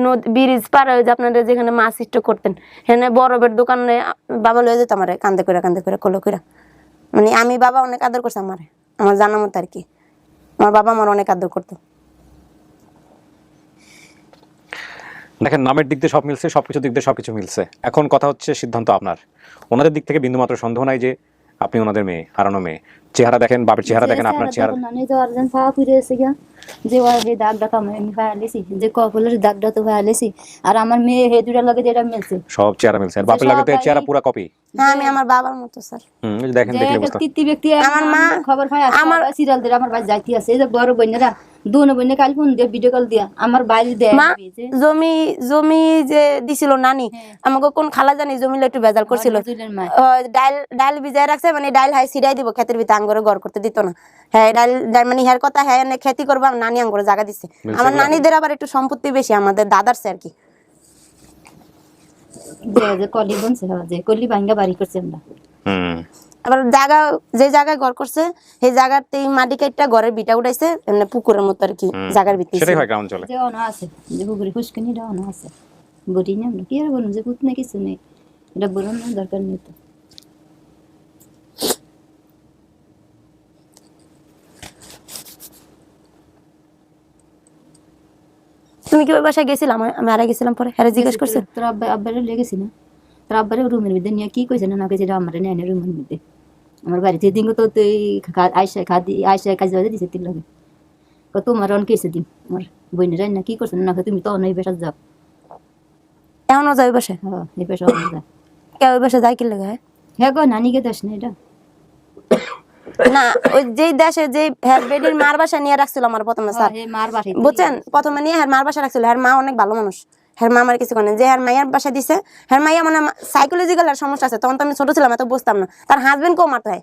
Speaker 1: নদী ব্রিজ পার হয়ে যে আপনাদের যেখানে মাছ স্টক করতেন, সেখানে বরফের দোকানে বাবা লয়ে যেত আমারে কান্দে করে কলো করে। মানে আমি বাবা অনেক আদর করছে আমারে, আমার জানা মতো আর কি। আমার বাবা আমার অনেক আদর করতো।
Speaker 2: দেখেন, নামের দিক দিয়ে সব মিলছে, সবকিছুর দিক দিয়ে সবকিছু মিলছে। এখন কথা হচ্ছে সিদ্ধান্ত আপনার। ওনাদের দিক থেকে বিন্দুমাত্র সন্দেহ নাই যে আপনি ওনাদের মেয়ে, হারানো মেয়ে। চেহারা দেখেন, বাবার চেহারা দেখেন, আপনার চেহারা
Speaker 5: নানি তো আরজন ফা ফিরে এসে গিয়া, যে ওই হে দাগটা আমি ফায়ালেছি, যে কপালের দাগটা তো ফায়ালেছি, আর আমার মেয়ে হে দুটার লাগে যেটা মিলছে
Speaker 2: সব চেহারা মিলছে। আর বাপের লাগে তো এর চেহারা পুরো কপি।
Speaker 1: হ্যাঁ আমি আমার বাবার মতো স্যার।
Speaker 2: এই যে দেখেন, দেখলে বুঝতে।
Speaker 5: তৃতীয় ব্যক্তি
Speaker 1: আমার মা
Speaker 5: খবর পায়, আমার সিরিয়াল দিয়ে আমার ভাই যাইতে আছে, এই যে বড় বোনেরা দুনো বোনে কাল ফোন দিয়ে ভিডিও কল দিয়া আমার বাইরে দেয়
Speaker 1: মা জমি যে দিছিল নানি, আমাকে কোন খালা জানি জমিলে একটু বেজাল করছিল, ডাল ভিজায় রাখছে, মানে ডাল হাই সিডাই দিব ক্ষেতের ভিতরে, আঙ্গরে ঘর করতে দিত না। হ্যাঁ ডাল মানে হ্যার কথা, হ্যাঁ খেতি করবো, নানি আঙ্গরে জায়গা দিচ্ছে। আমার নানিদের আবার একটু সম্পত্তি বেশি, আমাদের দাদারছে আর কি।
Speaker 5: যে কলি বনছে, যে কলি ভাঙ্গা বাড়ি করছে আমরা।
Speaker 1: আবার জায়গা, যে জায়গায় ঘর করছে সেই জায়গাতেই মাটি কাটটা ঘরের বিটা উঠাইছে, এমনি পুকুরের মতো আর কি জায়গার ভিতরে।
Speaker 2: সেটাই হয় গ্রাম অঞ্চলে।
Speaker 5: যে অনা আছে, যে পুকুরে খুশকিনি অনা আছে, বলি না আমরা কি আর বলুন, যে পুত না কিছু নেই, এটা বলুন না, দরকার নেই তো।
Speaker 1: তুমি কি ওই বাসায় গেছিলাম? আমি আরে গেছিলাম, পরে হ্যাঁ জিজ্ঞেস করছে
Speaker 5: তোর আব্বারে লেগেছি না, তোর আব্বারে রুমের মধ্যে নিয়ে কি কইছে না কইছে, আমার নেয় না রুমের মধ্যে, আমার বাড়িতে দিন তো তুই আয়সা কাজ বাজে দিছে তিন লাগে, তোমার অন কেসে দিন আমার বোনেরা না কি করছে না, তুমি তো অনেক বেসার যাও,
Speaker 1: এখনো যাই বাসায়?
Speaker 5: হ্যাঁ এই বেসা যায়,
Speaker 1: কে ওই বাসায় যাই কি লাগে?
Speaker 5: হ্যাঁ গো নানিকে দেশ না এটা
Speaker 1: না, ওই যেই দেশে যে হ্যাঁ বেডির মার বাসা নিয়ে রাখছিল আমার প্রথমে স্যার,
Speaker 5: মার বাড়ি
Speaker 1: বুঝছেন, প্রথমে নিয়ে হ্যাঁ মার বাসা রাখছিল। হ্যাঁ মা অনেক ভালো মানুষ, হ্যাঁ মা আমার কিছু করে যে হ্যাঁ মাইয়ার বাসা দিছে, হ্যাঁ মাইয়া মানে সাইকোলজিক্যাল আর সমস্যা আছে, তখন তো আমি ছোট ছিলাম, এত বুঝতাম না। তার হাজবেন্ড কেউ মারতে হয়,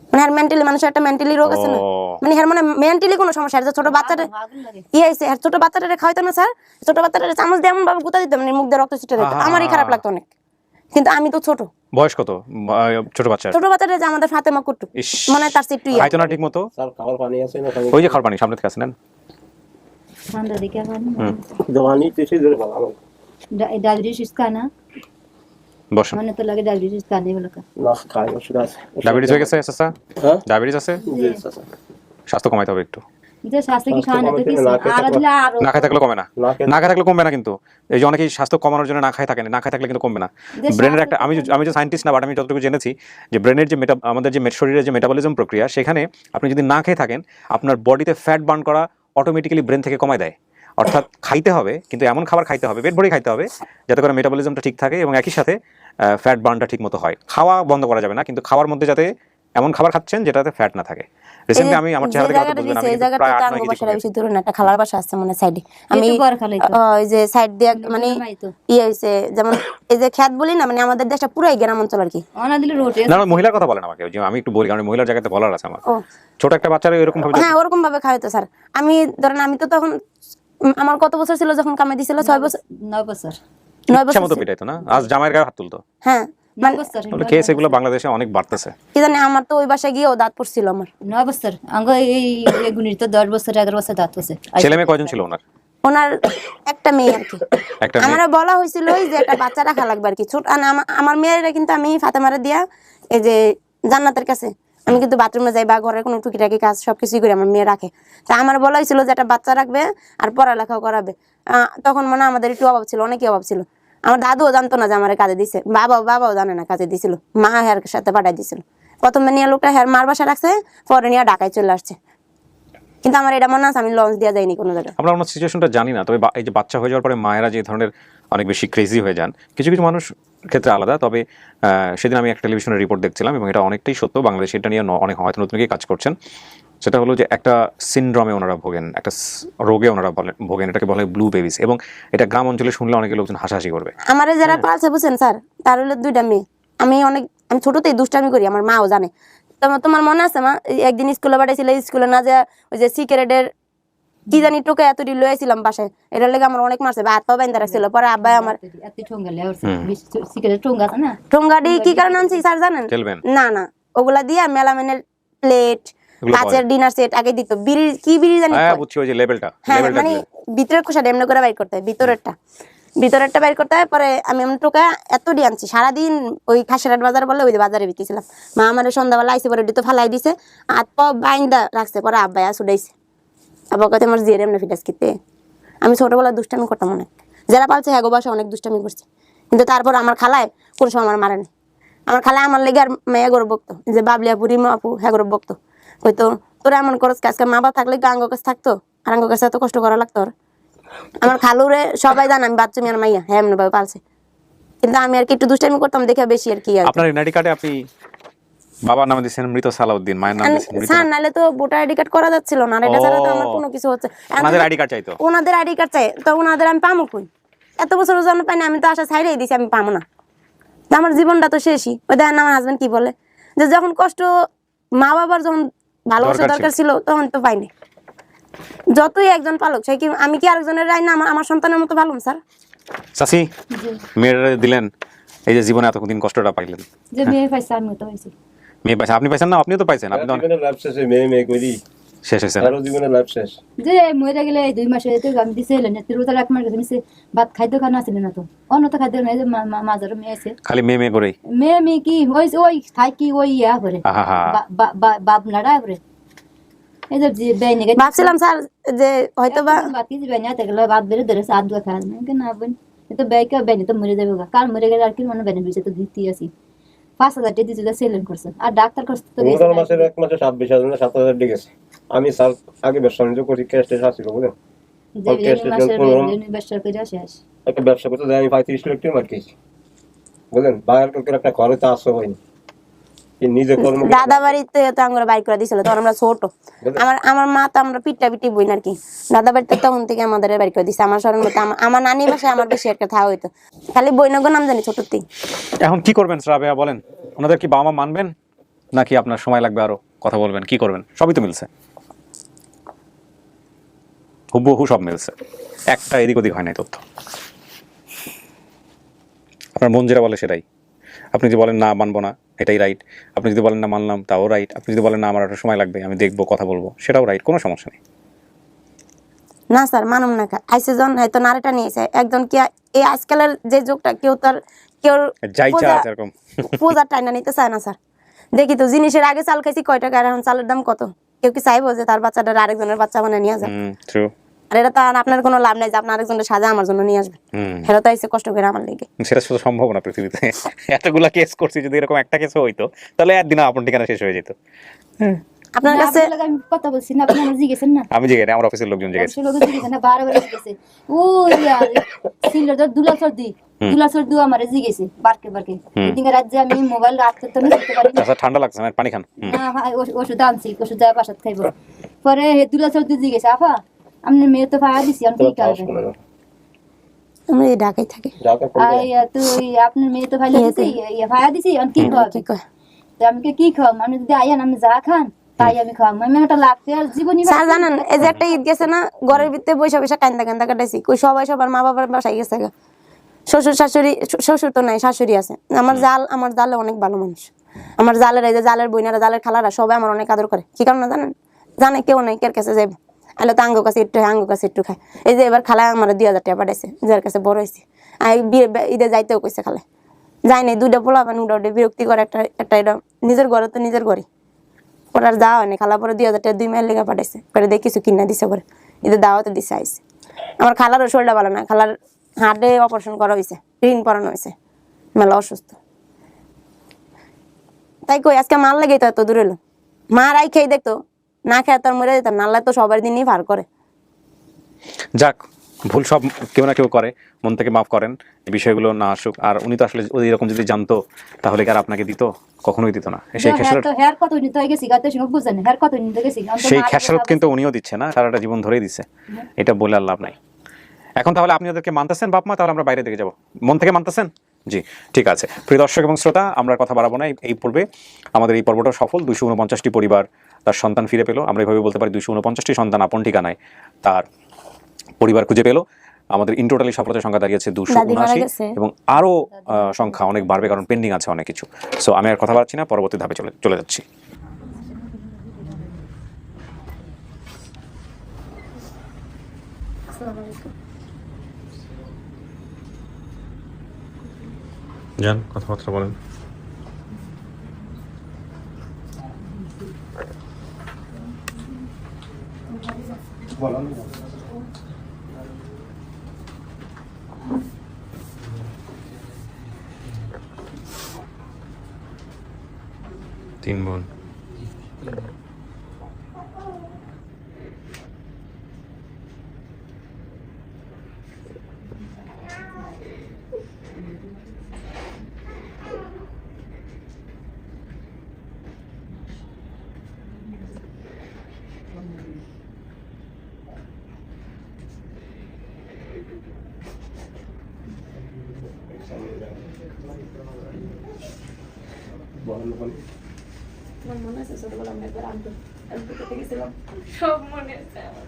Speaker 1: মানে হ্যাঁ মেন্টালি, মানুষের একটা মেন্টালি রোগ আছে না, মানে হ্যাঁ মানে মেন্টালি কোনো সমস্যা। আর ছোট বাচ্চাটা ইয়ে হয়েছে, আর ছোট বাচ্চাটা খাওয়াইতো না স্যার, ছোট বাচ্চাটা চামচ দিয়ে এমন ভাবে গুতা দিত, মানে মুখ দিয়ে রক্ত ছিটে দিত, আমারই খারাপ লাগতো অনেক। কিন্তু আমি তো ছোট।
Speaker 2: বয়স কত ছোট বাচ্চাটা?
Speaker 1: যে আমাদের ফাতেমা কুট্টু, মানে তার একটু
Speaker 2: খাইতো না ঠিক মতো।
Speaker 8: স্যার খাবার পানি আছে না?
Speaker 2: ওই যে খাবার পানি সামনে থেকে আসেন,
Speaker 5: ঠান্ডা দিকে
Speaker 8: জওয়ানি তেসে ধরে ভালো
Speaker 5: ডায়াবেটিস কানা
Speaker 2: বসেন।
Speaker 5: মানে তো লাগে ডায়াবেটিস কানে বলে
Speaker 8: না খাই ওষুধ আছে।
Speaker 2: ডায়াবেটিস হয়ে গেছে চাচা?
Speaker 8: হ্যাঁ
Speaker 2: ডায়াবেটিস আছে,
Speaker 8: জি স্যার।
Speaker 2: স্বাস্থ্য কমাইতে হবে একটু।
Speaker 5: যে স্বাস্থ্য কি খানা তো কিছু আর দিলে আর
Speaker 2: না খাই থাকলে কমে না, না খাই থাকলে কমবে না। কিন্তু এই যে অনেকেই স্বাস্থ্য কমানোর জন্য না খাই থাকেন, না খাই থাকলে কিন্তু কমবে না। ব্রেনের একটা, আমি যে সায়েন্টিস্ট না, বাট আমি যতটুকু জেনেছি যে ব্রেনের যে আমাদের যে শরীরের যে মেটাবলিজম প্রক্রিয়া, সেখানে আপনি যদি না খেয়ে থাকেন, আপনার বডিতে ফ্যাট বার্ন করা অটোমেটিক্যালি ব্রেন থেকে কমায় দেয়। অর্থাৎ খাইতে হবে, কিন্তু এমন খাবার খাইতে হবে, পেট ভরে খাইতে হবে, যাতে করে মেটাবলিজমটা ঠিক থাকে এবং একই সাথে ফ্যাট বার্নটা ঠিক মতো হয়। খাওয়া বন্ধ করা যাবে না, কিন্তু খাওয়ার মধ্যে যাতে এমন খাবার খাচ্ছেন যেটাতে ফ্যাট না থাকে। রিসেন্টলি আমি আমার চেহারা দেখে বুঝলাম, আমি প্রায় 8-9 কেজি
Speaker 1: বেশি দূরে না, একটা খালার বাসা আছে মানে সাইডে, আমি ওই যে সাইড দিয়ে মানে ইয়ে হইছে, যেমন এই যে খ্যাত বলি না, মানে আমাদের দেশটা পুরাই গ্রাম অঞ্চল আর কি।
Speaker 5: অনা দিলে রোটে
Speaker 2: না, মহিলার কথা বলেন আমাকে, আমি একটু বলি, কারণ মহিলার জায়গাতে বলার আছে আমার। ছোট একটা বাচ্চারা এরকম ভাবে,
Speaker 1: হ্যাঁ ওরকম ভাবে খাওয়াইতো স্যার। আমি ধরেন, আমি তো তখন, আমার কত বছর ছিল যখন কামে দিছিল? 6 বছর
Speaker 5: 9 বছর
Speaker 1: 9 বছর
Speaker 2: মতো পিটাইতো না, আজ জামাইয়ের গায়ে হাত তুলতো।
Speaker 1: হ্যাঁ
Speaker 2: মানে কেস এগুলো বাংলাদেশে অনেক বাড়তেছে।
Speaker 1: কি জানি, আমার তো ওই বাসায় গিয়েও দাঁত পড়ছিল আমার।
Speaker 5: 9 বছর আঙ্গ এই গুণির তো 10 বছর 11 বছর দাঁত হচ্ছে।
Speaker 2: ছেলে মেয়ে কয়জন ছিল ওনার?
Speaker 1: ওনার একটা মেয়ে আর কি।
Speaker 2: একটা মেয়ে।
Speaker 1: আমারে বলা হয়েছিল যে একটা বাচ্চা রাখা লাগবে আর কি, ছোট। আমার মেয়েরা কিন্তু আমি ফাতেমারে দিয়া এই যে জান্নাতের কাছে আমি কিন্তু বাথরুমে যাই বা ঘরের কোনো টুকিটাকি কাজ সবকিছুই করি, আমার মেয়ে রাখে। তা আমার বলা হয়েছিল যে একটা বাচ্চা রাখবে আর পড়ালেখাও করাবে। তখন মানে আমাদের একটু অভাব ছিল, অনেকই অভাব ছিল। আমার দাদুও জানতো না যে আমার কাজে দিছে, বাবাও জানে না কাজে দিছিল, মা হের সাথে পাঠাই দিছিল। প্রথমে নিয়ে লোকটা হের মার বাসা রাখছে, পরে নিয়ে ঢাকায় চলে আসছে। কিন্তু আমার এটা মনে আছে আমি লঞ্চ দিয়ে যাইনি কোনো জায়গায়।
Speaker 2: আমরা ওনার সিচুয়েশনটা জানি না, তবে এই যে বাচ্চা হয়ে যাওয়ার পরে মায়েরা যে ধরনের অনেক বেশি ক্রেজি হয়ে যান, কিছু কিছু মানুষ ক্ষেত্রে আলাদা। তবে সেদিন আমি একটা টেলিভিশনের রিপোর্ট দেখছিলাম এবং এটা অনেকটাই সত্য, বাংলাদেশে এটা নিয়ে অনেক হয়তো নতুন কাজ করছেন। সেটা হলো যে একটা সিনড্রোমে ওনারা ভোগেন, একটা রোগে ওনারা ভোগেন, এটাকে বলা হয় ব্লু বেবিস। এবং এটা গ্রাম অঞ্চলে শুনলে অনেকে লোকজন হাসাহাসি করবে।
Speaker 1: আমার যারা পালছে বুঝছেন স্যার, তার হলো 2টা মেয়ে। আমি ছোটতেই দুষ্টামি করি, আমার মাও জানে। তোমার মনে আছে মা, একদিন স্কুলে পাঠাইছিল, স্কুলে না যা ওই যে সিগারেটের কি জানি টোকে এতটি লয়েছিলাম বাসায়, এটার লেগে আমার অনেক মারছে, হাত পা বাইন্ধা রাখছিল। পরে আব্বাই আমার
Speaker 5: এত ঠোঙ্গা লেওর সিগারেট ঠোঙ্গা আছে না,
Speaker 1: ঠোঙ্গাটি কি কারণে আনছি স্যার জানেন?
Speaker 2: খেলবেন?
Speaker 1: না না, ওগুলা দিয়া মেলামেনের প্লেট,
Speaker 2: এগুলো
Speaker 1: কাঁচের ডিনার সেট আগে দিত। বিড়ি কি বিড়ি জানি
Speaker 2: হ্যাঁ
Speaker 1: কয়।
Speaker 2: বুঝছি, ওই যে লেভেলটা
Speaker 1: হ্যাঁ মানে ভিতরের খোসাটা এমনি করে বাইর করতে হয়, ভিতরেরটা বাইর করতে হয়। পরে আমি এমন টোকা এতটি আনছি, সারাদিন ওই খাসিরহাট বাজার বলে ওই বাজারে বিকেছিলাম। মা আমার সন্ধ্যাবেলা আইসে পরে তো ফালাই দিছে, হাত পা বাইন্দা রাখছে। পরে আব্বাই ছুটাইছে, আব্বা কাছে আমার জিয়ার এমনি ফিটাস কিতে। আমি ছোটবেলা দুষ্টামি করতাম অনেক, যারা পালছে হ্যাগো বাসা অনেক দুষ্টামি করছে, কিন্তু তারপর আমার খালায় কোনো সময় আমার মারেনি। আমার খালায় আমার লেগে আর মেয়ে গরব বকতো, যে বাবলিয়াপু রিমা আপু হ্যাঁ গরব বকতো, হয়তো তোরা এমন করস, আজকে মা বাবা থাকলে আঙ্গ কাছে থাকতো, আর আঙ্গ কাছে এত কষ্ট করা লাগতো। আমার খালুরে সবাই জানে আমি বাচ্চা মেয়ের মাইয়া, হ্যাঁ এমনি ভাবে পালছে, কিন্তু আমি আর কি একটু দুষ্টামি করতাম দেখে বেশি আর কি।
Speaker 2: আপনার এনআইডি কার্ডে আপনি বাবার নামে দিয়েছেন মৃত সালাউদ্দিন, মায়ের নাম দিয়েছেন মৃত।
Speaker 1: স্যার নাহলে তো ভোটার আইডি কার্ড করা যাচ্ছিল না, আর এটা ছাড়া তো আমার কোনো কিছু হচ্ছে।
Speaker 2: ওনাদের আইডি কার্ড চাইতো?
Speaker 1: ওনাদের আইডি কার্ড চাই, তো ওনাদের আমি পামো কই? এত বছর জন্ম পাইনি, আমি তো আশা ছাইড়াই দিছি আমি পাবো না। তো আমার জীবনটা তো শেষই। ওই দেখেন আমার হাজবেন্ড কি বলে, যে যখন কষ্ট মা বাবার যখন ভালোবাসা দরকার ছিল তখন তো পাইনি। যতই একজন পালক, সে কি আমি কি আরেকজনের রায় না আমার সন্তানের মতো ভালো স্যার?
Speaker 2: চাচি মেয়েরা দিলেন, এই যে জীবনে এতদিন কষ্টটা পাইলেন,
Speaker 5: যে মেয়ে পাইছে আমি তো পাইছি।
Speaker 2: মেয়ে পাইছেন, আপনি পাইছেন না? আপনিও তো পাইছেন, আপনি তো অনেক
Speaker 8: জীবনের লাভ শেষে মেয়ে করি
Speaker 2: শেষ হয়েছে।
Speaker 8: আরো জীবনের লাভ শেষ।
Speaker 5: যে মরে গেলে এই 2 মাসে তো আমি দিছে না, তুই তো 1 মাস গেছে ভাত খাইতে খানা আছিল না, তো অন্য তো খাইতে নাই, যে মাজার মেয়ে আছে
Speaker 2: খালি মেয়ে করেই
Speaker 5: মেয়ে কি ওই থাকি ওই ইয়া করে
Speaker 2: আহা
Speaker 5: বাপ নাড়া করে। এই যে বেইনে গেছে
Speaker 1: ভাবছিলাম স্যার যে হয়তো বা
Speaker 5: বাত কি বেইনে আতে গেল বাপ বেরে ধরে সাত দুয়া খায় না, কেন না বোন তো বেইকা বেইনে তো মরে যাবে, কাল মরে গেলে আর কি মনে বেইনে বিছে তো দিতে আসি 5000 টাকা দিতে সেলেন করছে, আর ডাক্তার করছে তো
Speaker 8: রমজান মাসের 1 মাসে 26,000 না 7,000 টাকা গেছে। আমি স্যার আগে ব্যবসা বাণিজ্য করি, ক্যাশ টেস আসছিল বুঝলেন,
Speaker 5: যে মাসের ব্যবসা করে শেষ
Speaker 8: একটা ব্যবসা করতে যাই আমি 35 লাখ টাকা মার খেয়েছি বুঝলেন। বাইরের করে একটা ঘরে তো আসো হয়নি, নিজে কর্ম
Speaker 1: দাদা বাড়িতে তো আমরা বাইক করে দিছিল, তখন আমরা ছোট, আমার মা তো আমরা পিটি বইন আর কি। দাদা বাড়িতে তখন থেকে আমাদের বাইক করে দিছে। আমার স্মরণ মতো আমার নানি বাসায় আমার বেশি একটা থাকা হইতো, খালি বইনগর নাম জানি ছোটর থেকে।
Speaker 2: এখন কি করবেন রাবেয়া বলেন? ওনাদের কি বাবা মা মানবেন, নাকি আপনার সময় লাগবে, আরো কথা বলবেন, কি করবেন? সবই তো মিলছে, হুবহু সব মিলছে, একটা এদিক ওদিক হয় নাই তথ্য। আপনার মন যেটা বলে সেটাই। আপনি যদি বলেন না মানবো না, এটাই রাইট। আপনি যদি বলেন না মানলাম, তাও রাইট। আপনি যদি বলেন না আমার একটা সময় লাগবে, আমি দেখবো, কথা বলবো, সেটাও রাইট, কোনো সমস্যা নেই।
Speaker 1: না স্যার মানুম না, আইসে জন হয়তো নারেটা নিয়েছে একজন কি এই আজকালের যে যুগটা কেউ তার কেউ
Speaker 2: যাই চা এরকম
Speaker 1: পূজার টাইনা নিতে চায় না স্যার। দেখি তো জিনিসের আগে চাল খাইছি কয় টাকা, আর এখন চালের দাম কত? কেউ কি চাইবো যে তার বাচ্চাটা আরেকজনের বাচ্চা বানিয়ে নিয়ে যায়?
Speaker 2: ট্রু।
Speaker 1: আর এটা তো আপনার কোনো লাভ নাই যে আপনি আরেকজনের সাজা আমার জন্য নিয়ে আসবেন, সেটা তো আইসে কষ্ট করে আমার লেগে।
Speaker 2: সেটা শুধু সম্ভব না পৃথিবীতে। এতগুলা কেস করছি, যদি এরকম একটা কেস হইতো তাহলে একদিন আপনার ঠিকানা শেষ হয়ে যেত।
Speaker 1: আপনার কাছে
Speaker 5: আমি কথা বলছি না, আপনি জিজ্ঞেসেন না,
Speaker 2: আমি জিজ্ঞেস, আমার অফিসের লোকজন জিজ্ঞেস,
Speaker 5: লোক জিজ্ঞেসেন না, বারবার জিজ্ঞেসে ও সিলর দুলা সর্দি আমারে জিজ্ঞেসে বারকে এদিকে রাজ্যে আমি মোবাইল রাখতে তো নিতে পারি না।
Speaker 2: আচ্ছা ঠান্ডা লাগছে না, পানি খান।
Speaker 5: না ভাই ওষুধ আনছি, ওষুধ যায় বাসাত খাইবো। পরে দুলা সর্দি জিজ্ঞেসে আপা আপনি মেয়ে তো ফায়া দিছি, আমি কি করবেন?
Speaker 1: আমি এই ঢাকায় থাকি।
Speaker 5: তুই আপনার মেয়ে তো ফাইলা দিছি, ফায়া দিছি, আমি কি খাওয়াবে? তো আমি কি খাওয়াম? আমি যদি আইয়ান আমি যা খান তাই আমি খাওয়াম, আমি একটা লাগতে আর জীবনী।
Speaker 1: স্যার জানেন এই যে একটা ঈদ গেছে না, ঘরের ভিতরে বৈশা কান্দা কাটাইছি, কই সবাই সবার মা বাবার বাসায় গেছে, শ্বশুর শাশুড়ি, শ্বশুর তো নাই শাশুড়ি আছে। আমার জালে অনেক ভালো মানুষ, আমার জালের এই যে জালের বইনারা জালের খালারা সবাই আমার অনেক আদর করে। কি কারণ জানেন? জানে কেউ নাই কের কাছে যাইব, আলো তো আঙ্গ কাছে একটু খায়। এই যে এবার খালা আমার 2,000 টাকা পাঠাইছে, যার কাছে বড় হয়েছে। আর ঈদে যাইতেও কইছে খালে, যাই নাই, 2টা পোলা পান উঠে বিরক্তি করে একটা এটা নিজের ঘরে তো নিজের ঘরে ওর আর যাওয়া হয়নি। খালা পরে 2,000 টাকা 2 মাইল লেগে পাঠাইছে, পরে দেখি কিছু কিনা দিছে, পরে ঈদের দাওয়াতে দিছে আইসে। আমার খালারও শরীরটা ভালো না, খালার হার্টে অপারেশন করা হয়েছে, ঋণ পড়ানো হয়েছে, মেলা অসুস্থ। তাই কই আজকে মাল লেগে তো এত দূরে এলো, মা রাই খেয়ে দেখতো, না খেয়ে তার মরে যেতাম, নাহলে তো সবার দিনই পার করে।
Speaker 2: যাক, ভুল সব কেউ না কেউ করে, মন থেকে মাফ করেন, এই বিষয়গুলো না আসুক। আর উনি তো আসলে এরকম যদি জানতো তাহলে কি আর আপনাকে দিত? কখনোই দিত না। সেই খেসারত সেই খেসারত কিন্তু উনিও দিচ্ছে না, সারাটা জীবন ধরেই দিচ্ছে, এটা বলে আর লাভ নাই। এখন তাহলে আপনি ওদেরকে মানতেছেন বাপ মা, তাহলে আমরা বাইরে থেকে যাবো, মন থেকে মানতেছেন? জি ঠিক আছে। প্রিয় দর্শক এবং শ্রোতা, আমরা কথা বাড়াবো না, এই পূর্বে আমাদের এই পর্বটা সফল, 249টি পরিবার তার সন্তান ফিরে পেল। আমরা এভাবে বলতে পারি 249টি সন্তান আপন ঠিকানায় তার পরিবার খুঁজে পেল। আমাদের ইন টোটালি সফলতার সংখ্যা দাঁড়িয়েছে 279 এবং আরও সংখ্যা অনেক বাড়বে, কারণ পেন্ডিং আছে অনেক কিছু। সো আমি আর কথা বাড়ছি না, পরবর্তী ধাপে চলে যাচ্ছি। যান, কথাবার্তা বলেন। তিন বোন।
Speaker 1: আমার মনে আছে ছোটবেলা আমি একবার আনতে গেছিলাম, সব মনে আছে আমার।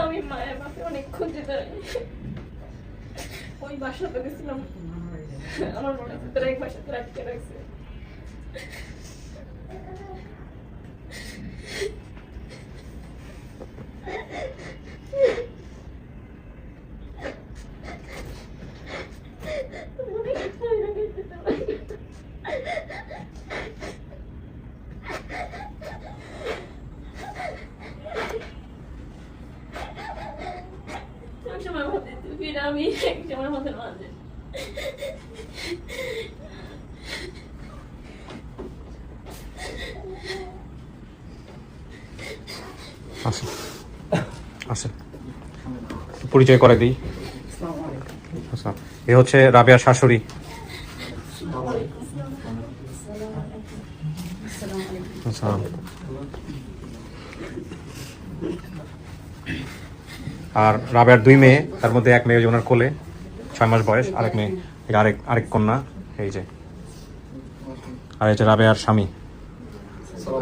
Speaker 1: আমি মায়ের বাপে অনেক খুঁজে বেড়াই, ওই বাসাতে গেছিলাম, আমার মনে আছে তোরা এক বাসাতে আটকে রাখছে। আমি আমার মধ্যে মাঝে
Speaker 2: আসেন, পরিচয় করে দিই। আচ্ছা, এ হচ্ছে রাবেয়ার শাশুড়ি। আচ্ছা, আর রাবেয়ার 2 মেয়ে, তার মধ্যে এক মেয়ে ওনার কোলে, 6 মাস বয়স, আরেক মেয়ে, আরেক কন্যা, এই যে। আর এই যে রাবেয়ার স্বামী,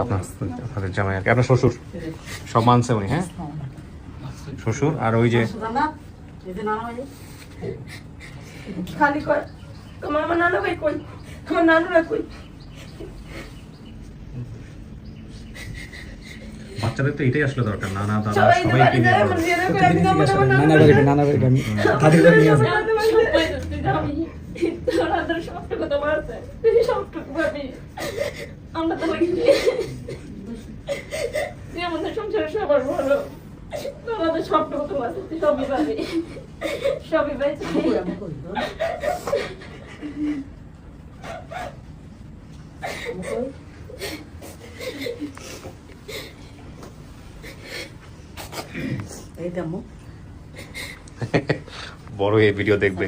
Speaker 2: আপনাদের জামাই আর কি, আপনার শ্বশুর, সব মানছে উনি। হ্যাঁ, শ্বশুর। আর ওই যে
Speaker 1: খালি কর তোমার, আমার নানু ভাই কই, আমার নানুরা কই?
Speaker 2: বাচ্চাদের তো এটাই আসলে দরকার, নানা দাদা
Speaker 1: সবাই তো বাড়ি যায়, আমার বিয়ে করে আমি যাবো না, আমার নানু তোরা সবটুকু তো মারছে, সবটুকু ভাবি আমরা তো লাগি তুই আমাদের সংসারে সবার ভালো, তোমাদের সবটুকু তো মারছে, তুই সবই ভাবি, সবই ভাই।
Speaker 2: বড় এই ভিডিও দেখবে,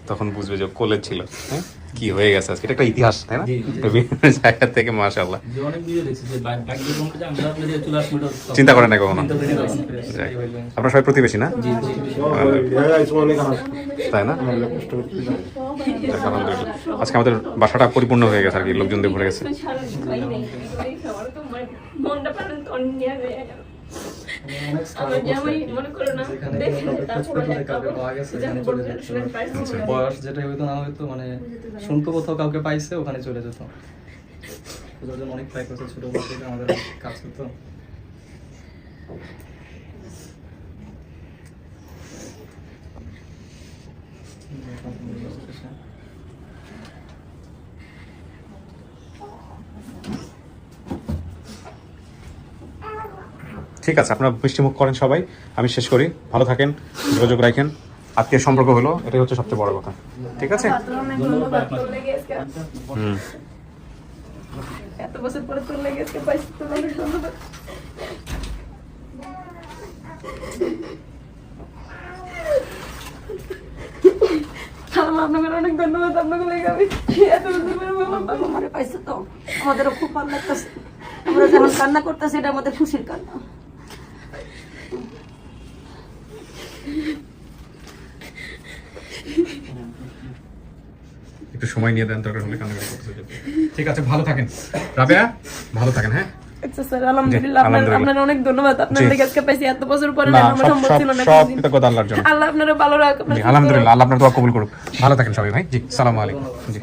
Speaker 2: তখন বুঝবে যে কোলে ছিল। হ্যাঁ, কি হয়ে গেছে আজকে, এটা একটা ইতিহাস, তাই না? বিভিন্ন জায়গা থেকে মাশাআল্লাহ। চিন্তা করেন না কখনো। আপনারা সবাই প্রতিবেশী না? তাই না? আজকে আমাদের বাসাটা পরিপূর্ণ হয়ে গেছে আর কি, লোকজন দিয়ে ভরে গেছে।
Speaker 1: মনটা পারেন
Speaker 9: বয়স যেটা হইতো না হইতো, মানে শুনতো কোথাও কাউকে পাইছে, ওখানে চলে যেত। অনেক ট্রাই করছে ছোটবেলা থেকে আমাদের কাজ করতো।
Speaker 2: ঠিক আছে, আপনারা মিষ্টিমুখ করেন সবাই, আমি শেষ করি। ভালো থাকেন, যোগাযোগ রাখেন, আত্মীয় সম্পর্ক হলো, এটাই হচ্ছে সবচেয়ে বড় কথা। ঠিক আছে,
Speaker 1: এত বছর পরে তোর লেগে আজকে পাইছি, তোর অনেক ধন্যবাদ। আপনাদের অনেক ধন্যবাদ, আপনাকে লেগে আমি এত বছর পরে
Speaker 3: আমার পাইছে তো আমাদেরও খুব ভালো লাগতেছে। আমরা যেমন কান্না করতেছি, এটা আমাদের খুশির কান্না।
Speaker 2: একটু সময় নিয়ে দেন, দরকার হলে কান্নাকাটি করতে যাবেন। ঠিক আছে, ভালো থাকেন রাবেয়া, ভালো থাকেন। হ্যাঁ
Speaker 1: আচ্ছা স্যার, আলহামদুলিল্লাহ, আপনার অনেক ধন্যবাদ। আপনার
Speaker 2: জি।
Speaker 1: কাছে পাইছি, এত বছর পরে
Speaker 2: না,
Speaker 1: আমার সম্ভব ছিল না
Speaker 2: সব
Speaker 1: কোনোদিন।
Speaker 2: কৃতজ্ঞতা আল্লাহর জন্য।
Speaker 1: আল্লাহ আপনারা ভালো রাখুন।
Speaker 2: জি, আলহামদুলিল্লাহ, আল্লাহ আপনার দোয়া কবুল করুক। ভালো থাকেন সবাই ভাই। জি, সালামু আলাইকুম। জি।